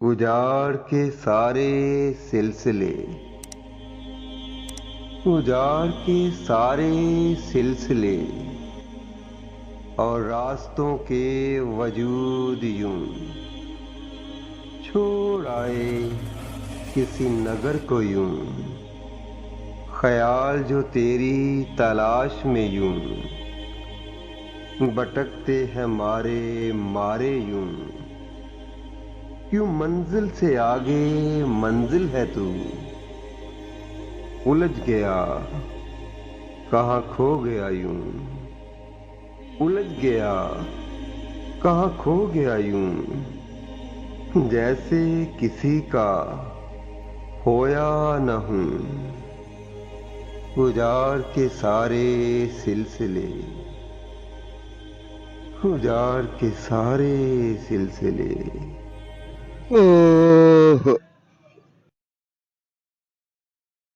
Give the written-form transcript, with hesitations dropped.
उजाड़ के सारे सिलसिले, उजाड़ के सारे सिलसिले और रास्तों के वजूद यूं छोड़ आए किसी नगर को यूं, ख्याल जो तेरी तलाश में यूं भटकते हैं मारे मारे यूं। क्यों मंजिल से आगे मंजिल है तू, उलझ गया कहाँ खो गया यूं, उलझ गया कहाँ खो गया यूं। जैसे किसी का होया न हूं, उजाड़ के सारे सिलसिले, उजाड़ के सारे सिलसिले। ओ